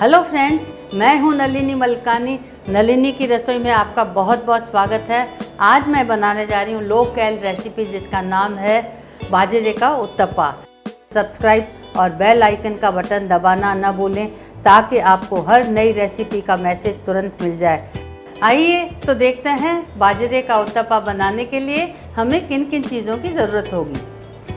Hello friends, मैं हूं नलिनी मलकानी। नलिनी की रसोई में आपका बहुत बहुत स्वागत है। आज मैं बनाने जा रही हूं लो कैल रेसिपी जिसका नाम है बाजरे का उत्तपा। सब्सक्राइब और बेल आइकन का बटन दबाना न भूलें ताकि आपको हर नई रेसिपी का मैसेज तुरंत मिल जाए। आइए तो देखते हैं बाजरे का उत्तपा बनाने के लिए हमें किन किन चीज़ों की ज़रूरत होगी।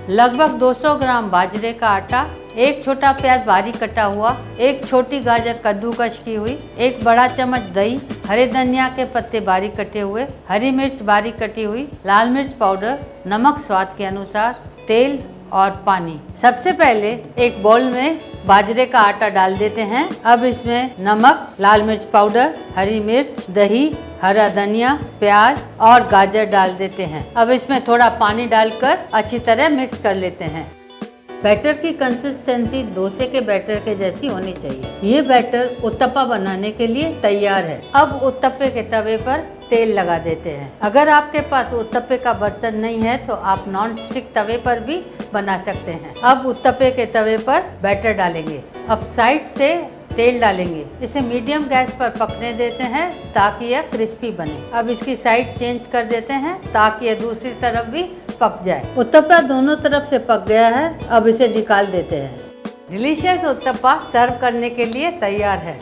लगभग 200 ग्राम बाजरे का आटा, एक छोटा प्याज बारीक कटा हुआ, एक छोटी गाजर कद्दूकस की हुई, एक बड़ा चम्मच दही, हरे धनिया के पत्ते बारीक कटे हुए, हरी मिर्च बारीक कटी हुई, लाल मिर्च पाउडर, नमक स्वाद के अनुसार, तेल और पानी। सबसे पहले एक बाउल में बाजरे का आटा डाल देते हैं। अब इसमें नमक, लाल मिर्च पाउडर, हरी मिर्च, दही, हरा धनिया, प्याज और गाजर डाल देते हैं। अब इसमें थोड़ा पानी डालकर अच्छी तरह मिक्स कर लेते हैं। बैटर की कंसिस्टेंसी डोसे के बैटर के जैसी होनी चाहिए। ये बैटर उत्तपा बनाने के लिए तैयार है। अब उत्तपे के तवे पर तेल लगा देते हैं। अगर आपके पास उत्तपे का बर्तन नहीं है तो आप नॉन स्टिक तवे पर भी बना सकते हैं। अब उत्तपे के तवे पर बैटर डालेंगे। अब साइड से तेल डालेंगे। इसे मीडियम गैस पर पकने देते हैं ताकि यह क्रिस्पी बने। अब इसकी साइड चेंज कर देते हैं ताकि यह दूसरी तरफ भी पक जाए। उत्तपा दोनों तरफ से पक गया है। अब इसे निकाल देते हैं। डिलीशियस उत्तपा सर्व करने के लिए तैयार है।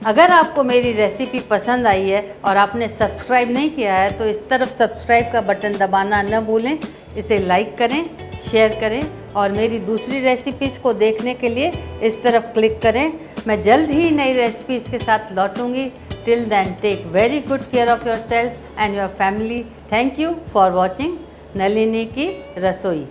अगर आपको मेरी रेसिपी पसंद आई है और आपने सब्सक्राइब नहीं किया है तो इस तरफ सब्सक्राइब का बटन दबाना न भूलें। इसे लाइक करें, शेयर करें और मेरी दूसरी रेसिपीज़ को देखने के लिए इस तरफ क्लिक करें। मैं जल्द ही नई रेसिपीज़ के साथ लौटूंगी। Till then take very good care of yourself and your family. Thank you for watching Nalini की रसोई।